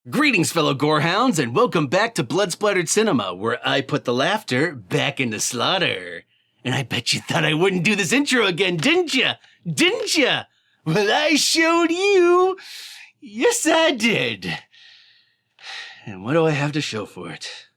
Greetings, fellow gorehounds, and welcome back to Blood Splattered Cinema, where I put the laughter back into slaughter. And I bet you thought I wouldn't do this intro again, didn't ya? Didn't ya? Well, I showed you. Yes, I did. And what do I have to show for it?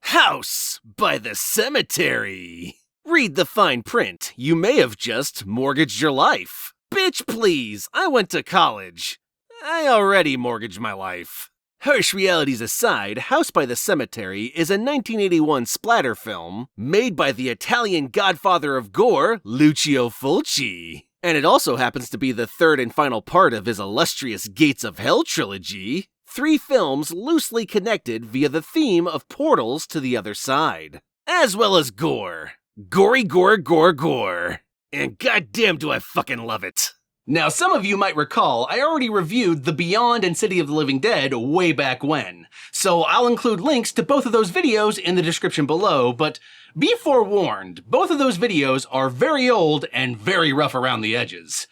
House by the Cemetery. Read the fine print. You may have just mortgaged your life. Bitch, please. I went to college. I already mortgaged my life. Harsh realities aside, House by the Cemetery is a 1981 splatter film made by the Italian godfather of gore, Lucio Fulci. And it also happens to be the third and final part of his illustrious Gates of Hell trilogy. 3 films loosely connected via the theme of portals to the other side. As well as gore. Gory gore gore gore. And goddamn do I fucking love it. Now, some of you might recall I already reviewed The Beyond and City of the Living Dead way back when, so I'll include links to both of those videos in the description below, but be forewarned, both of those videos are very old and very rough around the edges.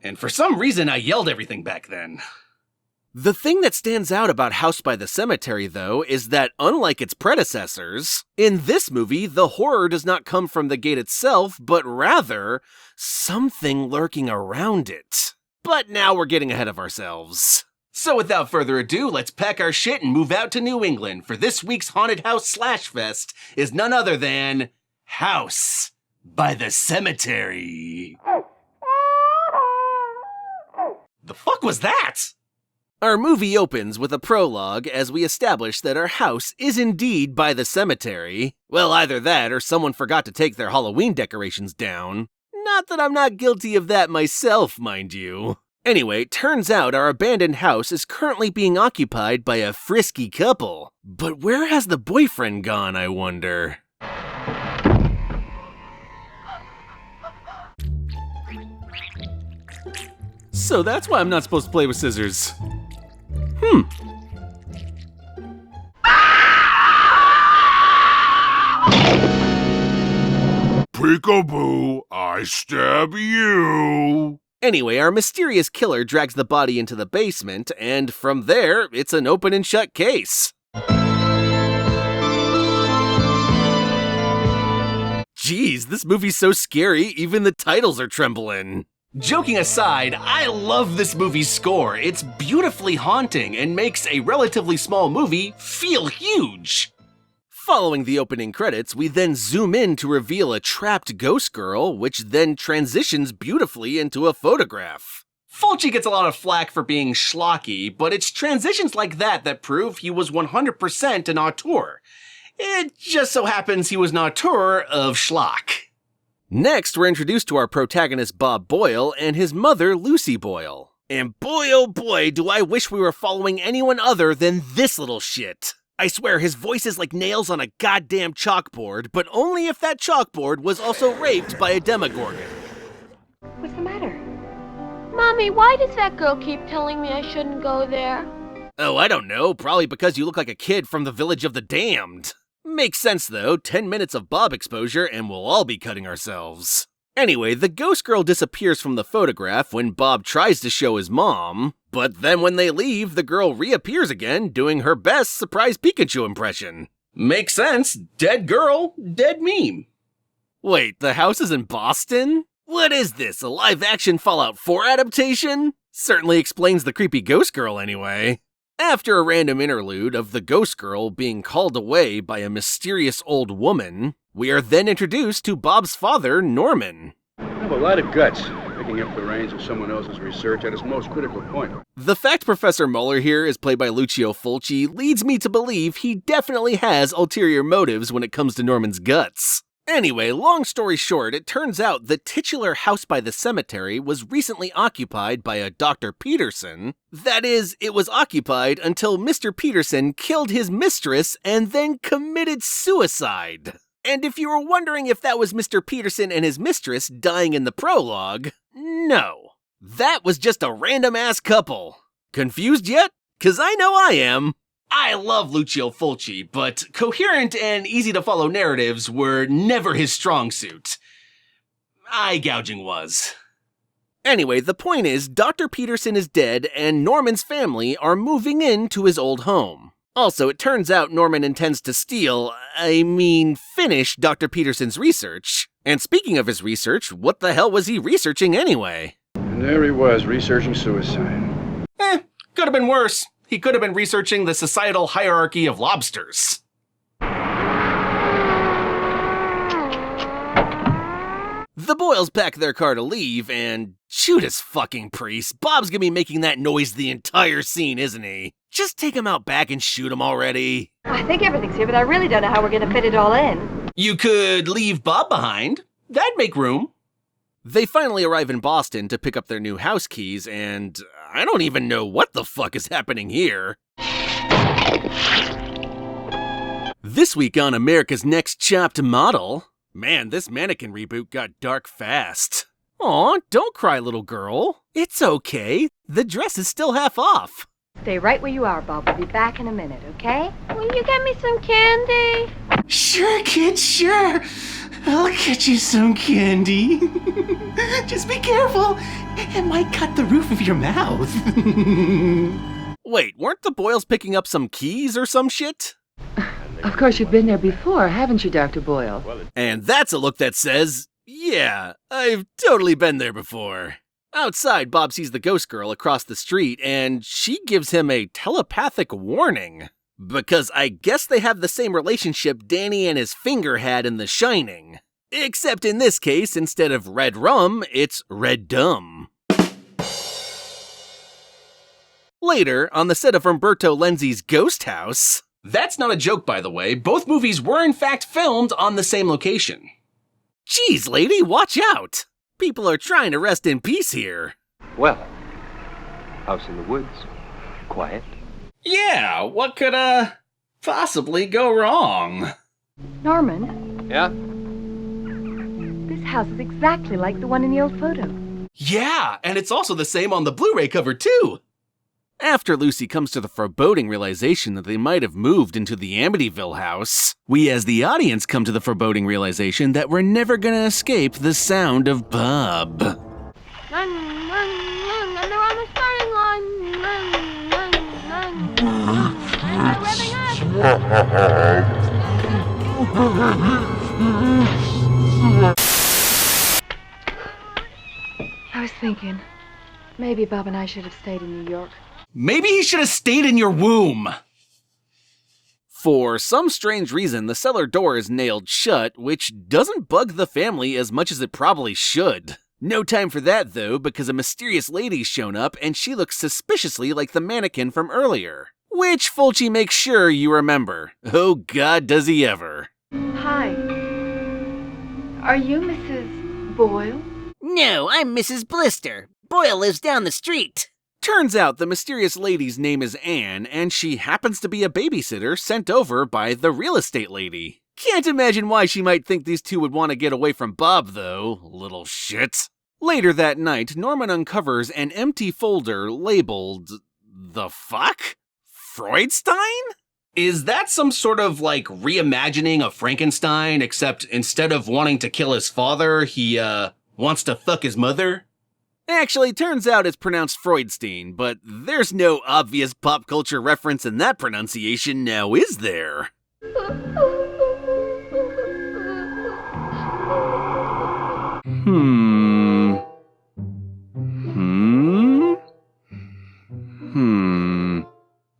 And for some reason I yelled everything back then. The thing that stands out about House by the Cemetery, though, is that unlike its predecessors, in this movie, the horror does not come from the gate itself, but rather, something lurking around it. But now we're getting ahead of ourselves. So without further ado, let's pack our shit and move out to New England, for this week's Haunted House Slash Fest is none other than House by the Cemetery. The fuck was that? Our movie opens with a prologue as we establish that our house is indeed by the cemetery. Well, either that or someone forgot to take their Halloween decorations down. Not that I'm not guilty of that myself, mind you. Anyway, turns out our abandoned house is currently being occupied by a frisky couple. But where has the boyfriend gone, I wonder? So that's why I'm not supposed to play with scissors. Peekaboo, I stab you. Anyway, our mysterious killer drags the body into the basement, and from there, it's an open and shut case. Jeez, this movie's so scary, even the titles are trembling. Joking aside, I love this movie's score. It's beautifully haunting and makes a relatively small movie feel huge. Following the opening credits, we then zoom in to reveal a trapped ghost girl, which then transitions beautifully into a photograph. Fulci gets a lot of flack for being schlocky, but it's transitions like that that prove he was 100% an auteur. It just so happens he was an auteur of schlock. Next, we're introduced to our protagonist Bob Boyle and his mother Lucy Boyle. And boy oh boy do I wish we were following anyone other than this little shit. I swear his voice is like nails on a goddamn chalkboard, but only if that chalkboard was also raped by a demogorgon. What's the matter? Mommy, why does that girl keep telling me I shouldn't go there? Oh, I don't know, probably because you look like a kid from the Village of the Damned. Makes sense though, 10 minutes of Bob exposure and we'll all be cutting ourselves. Anyway, the ghost girl disappears from the photograph when Bob tries to show his mom, but then when they leave, the girl reappears again, doing her best surprise Pikachu impression. Makes sense, dead girl, dead meme. Wait, the house is in Boston? What is this, a live-action Fallout 4 adaptation? Certainly explains the creepy ghost girl anyway. After a random interlude of the ghost girl being called away by a mysterious old woman, we are then introduced to Bob's father, Norman. I have a lot of guts, picking up the reins of someone else's research at its most critical point. The fact Professor Muller here is played by Lucio Fulci leads me to believe he definitely has ulterior motives when it comes to Norman's guts. Anyway, long story short, it turns out the titular house by the cemetery was recently occupied by a Dr. Peterson. That is, it was occupied until Mr. Peterson killed his mistress and then committed suicide. And if you were wondering if that was Mr. Peterson and his mistress dying in the prologue, no. That was just a random-ass couple. Confused yet? 'Cause I know I am. I love Lucio Fulci, but coherent and easy-to-follow narratives were never his strong suit. eye gouging was. Anyway, the point is, Dr. Peterson is dead, and Norman's family are moving into his old home. Also, it turns out Norman intends to finish Dr. Peterson's research. And speaking of his research, what the hell was he researching anyway? And there he was, researching suicide. Could have been worse. He could have been researching the societal hierarchy of lobsters. The Boyles pack their car to leave, and Judas fucking priest, Bob's gonna be making that noise the entire scene, isn't he? Just take him out back and shoot him already. I think everything's here, but I really don't know how we're gonna fit it all in. You could leave Bob behind. That'd make room. They finally arrive in Boston to pick up their new house keys, and I don't even know what the fuck is happening here. This week on America's Next Chopped Model, man, this mannequin reboot got dark fast. Aw, don't cry, little girl. It's okay. The dress is still half off. Stay right where you are, Bob. We'll be back in a minute, okay? Will you get me some candy? Sure, kid, sure. I'll get you some candy. Just be careful. It might cut the roof of your mouth. Wait, weren't the Boyles picking up some keys or some shit? Of course, you've been there before, haven't you, Dr. Boyle? And that's a look that says, yeah, I've totally been there before. Outside, Bob sees the ghost girl across the street, and she gives him a telepathic warning. Because I guess they have the same relationship Danny and his finger had in The Shining. Except in this case, instead of red rum, it's red dumb. Later, on the set of Umberto Lenzi's Ghost House... That's not a joke, by the way. Both movies were in fact filmed on the same location. Jeez, lady, watch out! People are trying to rest in peace here. Well, house in the woods, quiet. Yeah, what could, possibly go wrong? Norman? Yeah? This house is exactly like the one in the old photo. Yeah, and it's also the same on the Blu-ray cover, too! After Lucy comes to the foreboding realization that they might have moved into the Amityville house, we as the audience come to the foreboding realization that we're never gonna escape the sound of Bob. Run, run, run, and they're on the starting line. Run, run, run, run. And they're revving up. I was thinking, maybe Bob and I should have stayed in New York. Maybe he should have stayed in your womb! For some strange reason, the cellar door is nailed shut, which doesn't bug the family as much as it probably should. No time for that, though, because a mysterious lady's shown up and she looks suspiciously like the mannequin from earlier. Which Fulci makes sure you remember. Oh God, does he ever. Hi. Are you Mrs. Boyle? No, I'm Mrs. Blister. Boyle lives down the street. Turns out the mysterious lady's name is Anne, and she happens to be a babysitter sent over by the real estate lady. Can't imagine why she might think these two would want to get away from Bob, though, little shit. Later that night, Norman uncovers an empty folder labeled... the fuck? Freudstein? Is that some sort of, reimagining of Frankenstein, except instead of wanting to kill his father, he, wants to fuck his mother? Actually, turns out it's pronounced Freudstein, but there's no obvious pop culture reference in that pronunciation now, is there?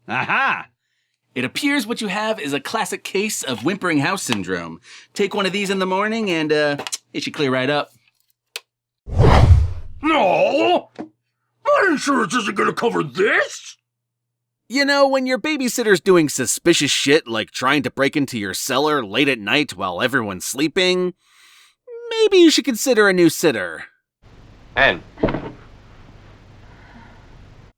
Aha! It appears what you have is a classic case of whimpering house syndrome. Take one of these in the morning and, it should clear right up. No! My insurance isn't gonna cover this! You know, when your babysitter's doing suspicious shit like trying to break into your cellar late at night while everyone's sleeping, maybe you should consider a new sitter. Anne.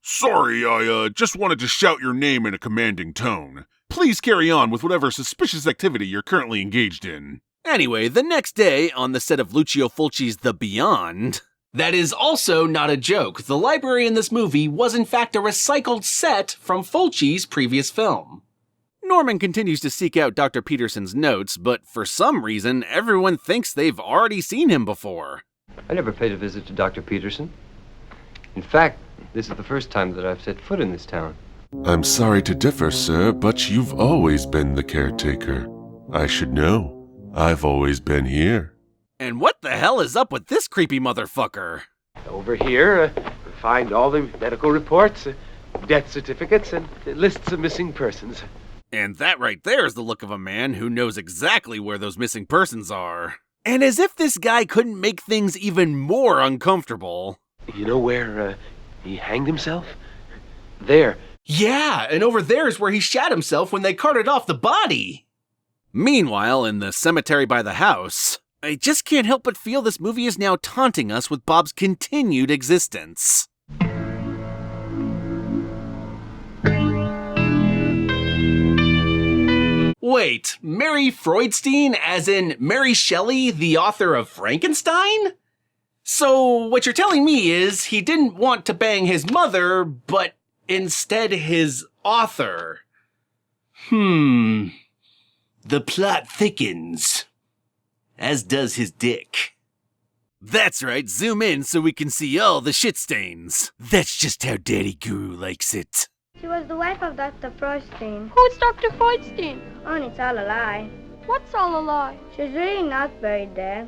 Sorry, I just wanted to shout your name in a commanding tone. Please carry on with whatever suspicious activity you're currently engaged in. Anyway, the next day, on the set of Lucio Fulci's The Beyond... That is also not a joke. The library in this movie was in fact a recycled set from Fulci's previous film. Norman continues to seek out Dr. Peterson's notes, but for some reason, everyone thinks they've already seen him before. I never paid a visit to Dr. Peterson. In fact, this is the first time that I've set foot in this town. I'm sorry to differ, sir, but you've always been the caretaker. I should know. I've always been here. And what the hell is up with this creepy motherfucker? Over here, we find all the medical reports, death certificates, and lists of missing persons. And that right there is the look of a man who knows exactly where those missing persons are. And as if this guy couldn't make things even more uncomfortable. You know where he hanged himself? There. Yeah, and over there is where he shot himself when they carted off the body. Meanwhile, in the cemetery by the house, I just can't help but feel this movie is now taunting us with Bob's continued existence. Wait, Mary Freudstein, as in Mary Shelley, the author of Frankenstein? So what you're telling me is he didn't want to bang his mother, but instead his author. The plot thickens. As does his dick. That's right, zoom in so we can see all the shit stains. That's just how Daddy Guru likes it. She was the wife of Dr. Freudstein. Who's Dr. Freudstein? Oh, and it's all a lie. What's all a lie? She's really not buried there.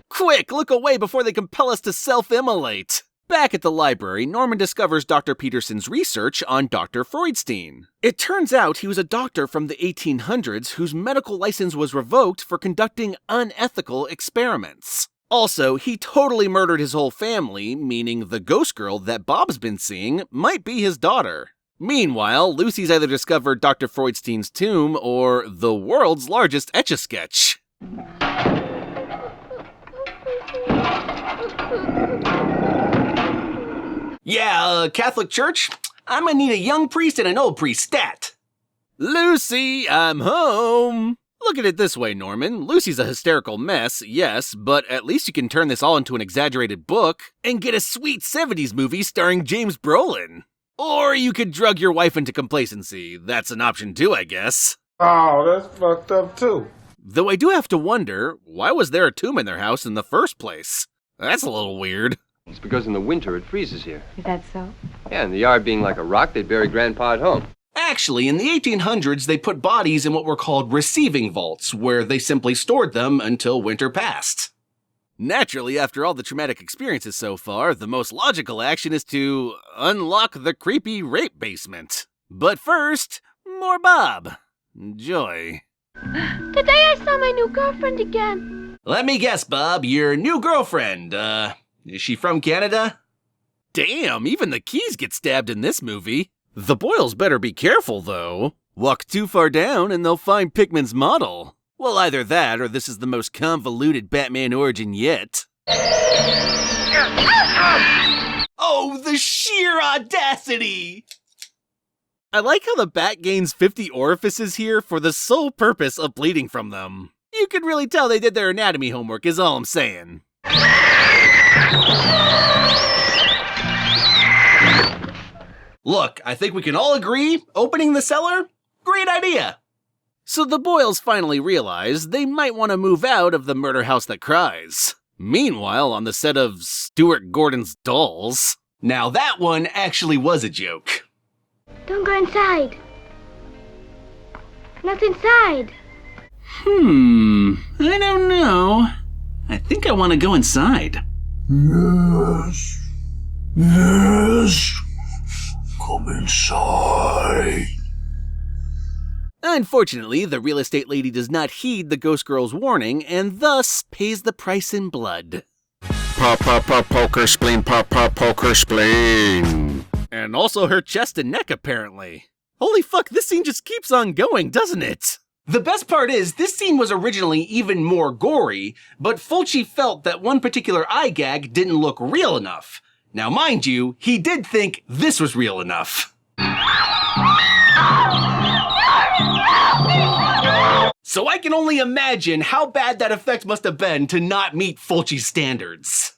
Quick, look away before they compel us to self-immolate. Back at the library, Norman discovers Dr. Peterson's research on Dr. Freudstein. It turns out he was a doctor from the 1800s whose medical license was revoked for conducting unethical experiments. Also, he totally murdered his whole family, meaning the ghost girl that Bob's been seeing might be his daughter. Meanwhile, Lucy's either discovered Dr. Freudstein's tomb or the world's largest Etch-a-Sketch. Yeah, Catholic Church? I'm gonna need a young priest and an old priest stat. Lucy, I'm home. Look at it this way, Norman. Lucy's a hysterical mess, yes, but at least you can turn this all into an exaggerated book and get a sweet 70s movie starring James Brolin. Or you could drug your wife into complacency. That's an option too, I guess. Oh, that's fucked up too. Though I do have to wonder, why was there a tomb in their house in the first place? That's a little weird. It's because in the winter it freezes here. Is that so? Yeah, and the yard being like a rock, they'd bury Grandpa at home. Actually, in the 1800s, they put bodies in what were called receiving vaults, where they simply stored them until winter passed. Naturally, after all the traumatic experiences so far, the most logical action is to unlock the creepy rape basement. But first, more Bob. Enjoy. Today I saw my new girlfriend again. Let me guess, Bob, your new girlfriend, is she from Canada? Damn, even the Keys get stabbed in this movie. The Boyles better be careful, though. Walk too far down and they'll find Pickman's model. Well, either that or this is the most convoluted Batman origin yet. Oh, the sheer audacity! I like how the Bat gains 50 orifices here for the sole purpose of bleeding from them. You can really tell they did their anatomy homework, is all I'm saying. Look, I think we can all agree, opening the cellar? Great idea! So the Boyles finally realize they might want to move out of the murder house that cries. Meanwhile, on the set of Stuart Gordon's Dolls. Now that one actually was a joke. Don't go inside. Not inside. I don't know. I think I want to go inside. Yes. Yes. Come inside. Unfortunately, the real estate lady does not heed the ghost girl's warning and thus pays the price in blood. Pop, pop, pop, poker spleen, pop, pop, poker spleen. And also her chest and neck, apparently. Holy fuck, this scene just keeps on going, doesn't it? The best part is, this scene was originally even more gory, but Fulci felt that one particular eye gag didn't look real enough. Now mind you, he did think this was real enough. So I can only imagine how bad that effect must have been to not meet Fulci's standards.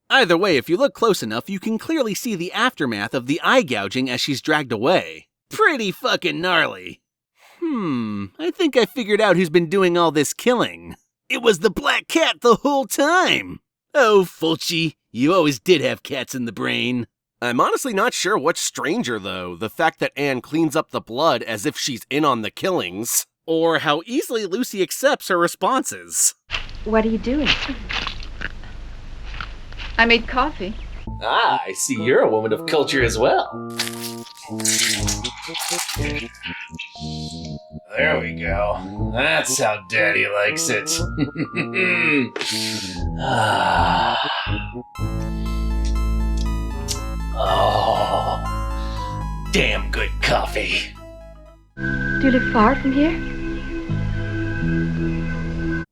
Either way, if you look close enough, you can clearly see the aftermath of the eye gouging as she's dragged away. Pretty fucking gnarly. I think I figured out who's been doing all this killing. It was the Black Cat the whole time. Oh, Fulci, you always did have cats in the brain. I'm honestly not sure what's stranger, though, the fact that Anne cleans up the blood as if she's in on the killings, or how easily Lucy accepts her responses. What are you doing? I made coffee. Ah, I see you're a woman of culture as well. There we go. That's how Daddy likes it. Oh, damn good coffee. Do you live far from here?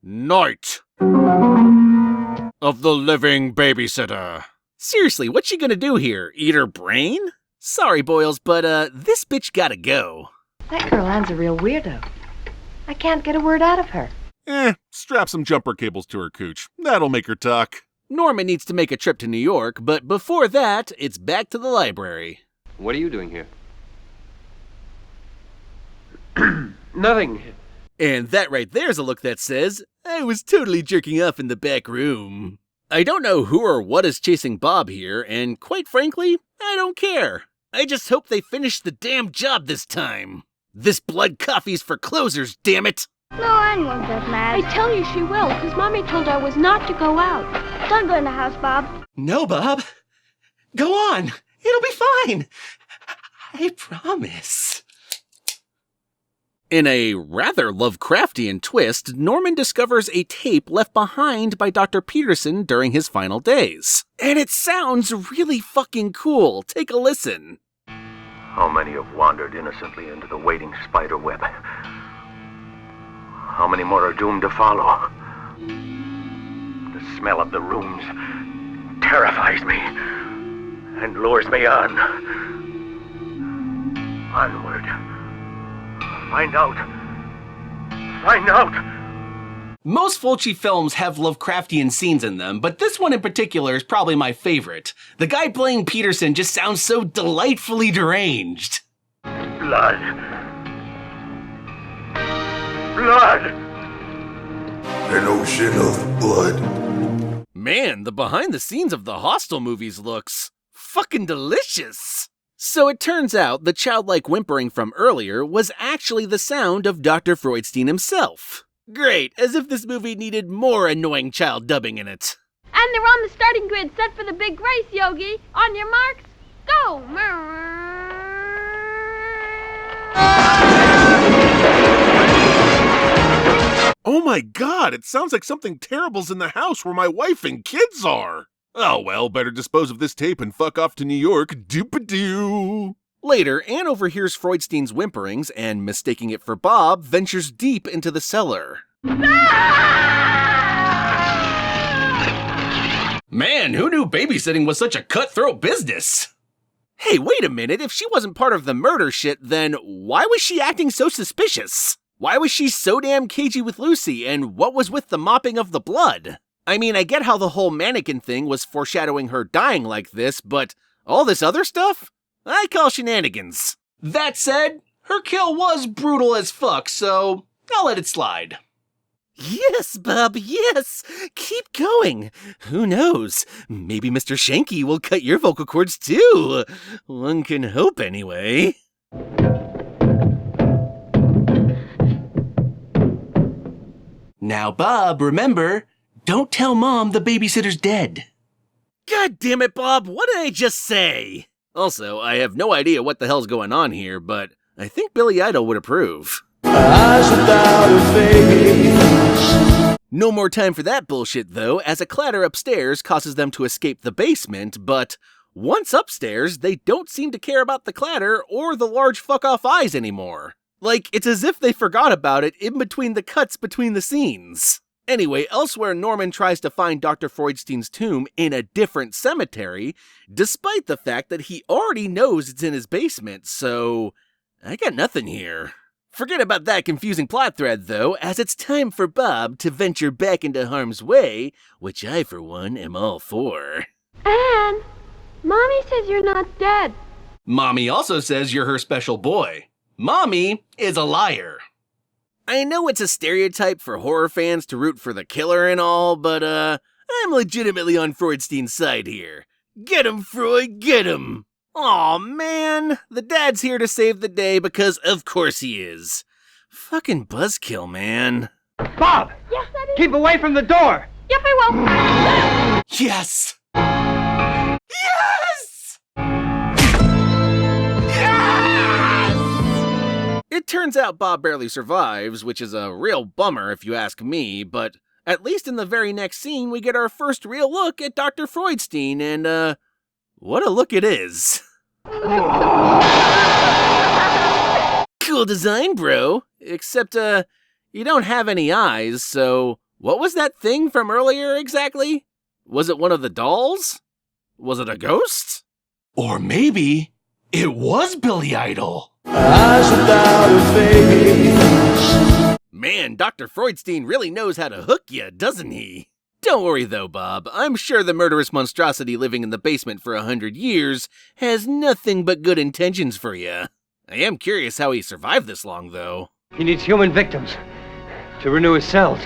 Night of the Living Babysitter. Seriously, what's she gonna do here? Eat her brain? Sorry, Boyles, but this bitch gotta go. That girl Anne's a real weirdo. I can't get a word out of her. Strap some jumper cables to her cooch. That'll make her talk. Norman needs to make a trip to New York, but before that, it's back to the library. What are you doing here? Nothing. And that right there's a look that says, I was totally jerking off in the back room. I don't know who or what is chasing Bob here, and quite frankly, I don't care. I just hope they finish the damn job this time. This blood coffee's for closers, damn it! No, Anne won't get mad. I tell you she will, because Mommy told her I was not to go out. Don't go in the house, Bob. No, Bob. Go on. It'll be fine. I promise. In a rather Lovecraftian twist, Norman discovers a tape left behind by Dr. Peterson during his final days. And it sounds really fucking cool. Take a listen. How many have wandered innocently into the waiting spider web? How many more are doomed to follow? The smell of the rooms terrifies me and lures me on. Onward. Find out. Find out. Most Fulci films have Lovecraftian scenes in them, but this one in particular is probably my favorite. The guy playing Peterson just sounds so delightfully deranged. Blood. Blood. An ocean of blood. Man, the behind the scenes of the Hostel movies looks fucking delicious. So it turns out the childlike whimpering from earlier was actually the sound of Dr. Freudstein himself. Great, as if this movie needed more annoying child dubbing in it. And they're on the starting grid set for the big race, Yogi. On your marks, go! Oh my god, it sounds like something terrible's in the house where my wife and kids are. Oh well, better dispose of this tape and fuck off to New York, doop-a-doo. Later, Anne overhears Freudstein's whimperings and, mistaking it for Bob, ventures deep into the cellar. Man, who knew babysitting was such a cutthroat business? Hey, wait a minute, if she wasn't part of the murder shit, then why was she acting so suspicious? Why was she so damn cagey with Lucy, and what was with the mopping of the blood? I mean, I get how the whole mannequin thing was foreshadowing her dying like this, but all this other stuff? I call shenanigans. That said, her kill was brutal as fuck, so I'll let it slide. Yes, Bob, yes! Keep going! Who knows? Maybe Mr. Shanky will cut your vocal cords too! One can hope anyway. Now, Bob, remember, don't tell Mom the babysitter's dead. God damn it, Bob, what did I just say? Also, I have no idea what the hell's going on here, but I think Billy Idol would approve. No more time for that bullshit, though, as a clatter upstairs causes them to escape the basement, but once upstairs, they don't seem to care about the clatter or the large fuck-off eyes anymore. Like, it's as if they forgot about it in between the cuts between the scenes. Anyway, elsewhere, Norman tries to find Dr. Freudstein's tomb in a different cemetery, despite the fact that he already knows it's in his basement, so I got nothing here. Forget about that confusing plot thread, though, as it's time for Bob to venture back into harm's way, which I, for one, am all for. Anne, Mommy says you're not dead. Mommy also says you're her special boy. Mommy is a liar. I know it's a stereotype for horror fans to root for the killer and all, but, I'm legitimately on Freudstein's side here. Get him, Freud, get him! Aw, man, the dad's here to save the day because of course he is. Fucking buzzkill, man. Bob! Yes, Daddy? Keep away from the door! Yep, I will. Yes! Yes! Yes! It turns out Bob barely survives, which is a real bummer if you ask me, but at least in the very next scene we get our first real look at Dr. Freudstein, and what a look it is. Cool design, bro. Except, you don't have any eyes, so what was that thing from earlier exactly? Was it one of the dolls? Was it a ghost? Or maybe it was Billy Idol. Eyes without a face. Man, Dr. Freudstein really knows how to hook ya, doesn't he? Don't worry though, Bob. I'm sure the murderous monstrosity living in the basement for 100 years has nothing but good intentions for you. I am curious how he survived this long, though. He needs human victims to renew his cells.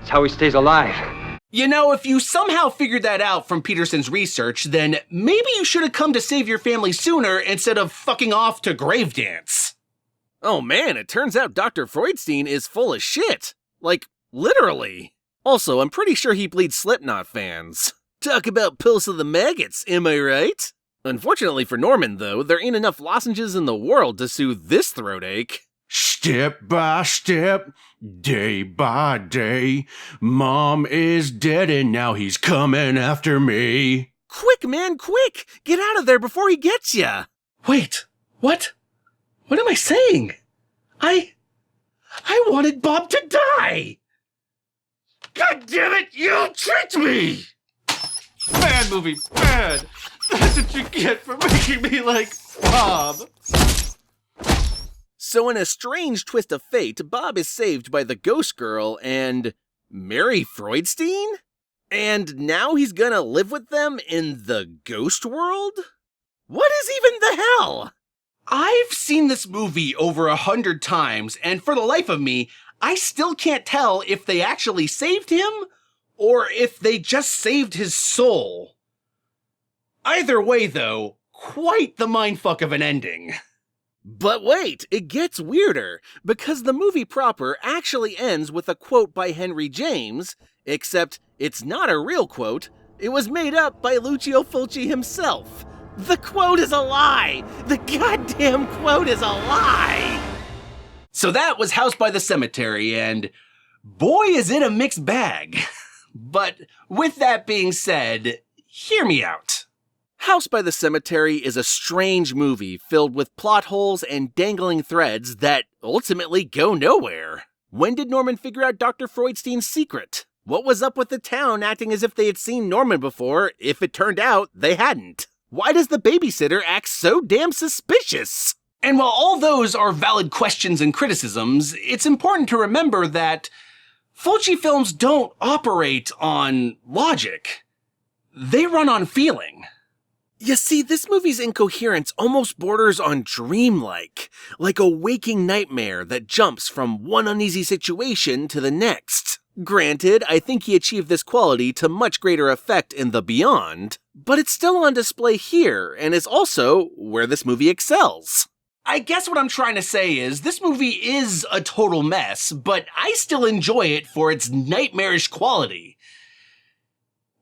It's how he stays alive. You know, if you somehow figured that out from Peterson's research, then maybe you should have come to save your family sooner instead of fucking off to grave dance. Oh man, it turns out Dr. Freudstein is full of shit. Like, literally. Also, I'm pretty sure he bleeds Slipknot fans. Talk about pulse of the maggots, am I right? Unfortunately for Norman, though, there ain't enough lozenges in the world to soothe this throat ache. Step by step, day by day, Mom is dead and now he's coming after me. Quick, man, quick! Get out of there before he gets ya! Wait, what? What am I saying? I wanted Bob to die! God damn it, you tricked me! Bad movie, bad. That's what you get for making me like Bob. So in a strange twist of fate, Bob is saved by the ghost girl and Mary Freudstein? And now he's gonna live with them in the ghost world? What is even the hell? I've seen this movie over 100 times, and for the life of me, I still can't tell if they actually saved him or if they just saved his soul. Either way, though, quite the mindfuck of an ending. But wait, it gets weirder, because the movie proper actually ends with a quote by Henry James, except it's not a real quote, it was made up by Lucio Fulci himself. The quote is a lie! The goddamn quote is a lie! So that was House by the Cemetery, and boy is it a mixed bag. But with that being said, hear me out. House by the Cemetery is a strange movie filled with plot holes and dangling threads that ultimately go nowhere. When did Norman figure out Dr. Freudstein's secret? What was up with the town acting as if they had seen Norman before, if it turned out they hadn't? Why does the babysitter act so damn suspicious? And while all those are valid questions and criticisms, it's important to remember that Fulci films don't operate on logic. They run on feeling. You see, this movie's incoherence almost borders on dreamlike, like a waking nightmare that jumps from one uneasy situation to the next. Granted, I think he achieved this quality to much greater effect in The Beyond, but it's still on display here, and is also where this movie excels. I guess what I'm trying to say is, this movie is a total mess, but I still enjoy it for its nightmarish quality.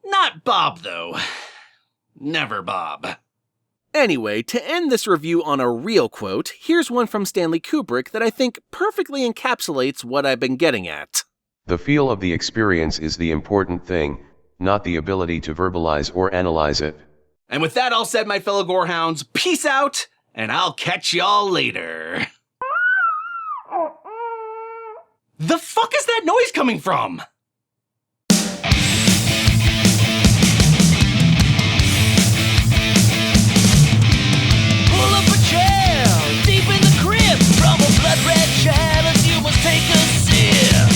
Not Bob, though. Never Bob. Anyway, to end this review on a real quote, here's one from Stanley Kubrick that I think perfectly encapsulates what I've been getting at. The feel of the experience is the important thing, not the ability to verbalize or analyze it. And with that all said, my fellow gorehounds, peace out, and I'll catch y'all later. The fuck is that noise coming from? Pull up a chair, deep in the crib, from a blood red chalice you must take a sip.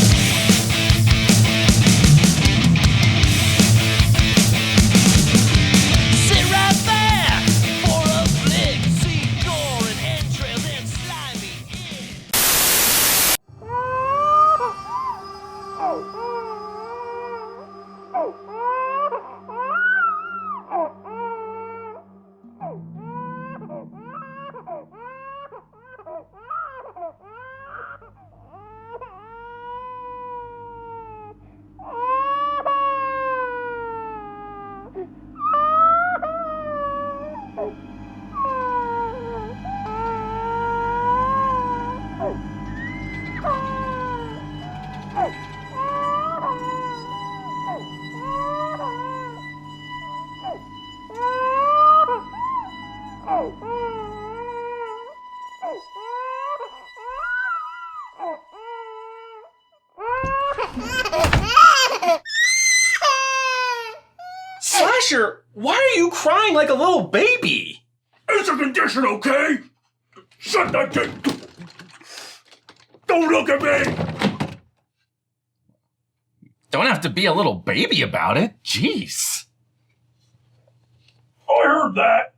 Sit right there for a flick, see gore and entrails and slimy. Asher, why are you crying like a little baby? It's a condition, okay? Shut that gate! Don't look at me! Don't have to be a little baby about it. Jeez. I heard that.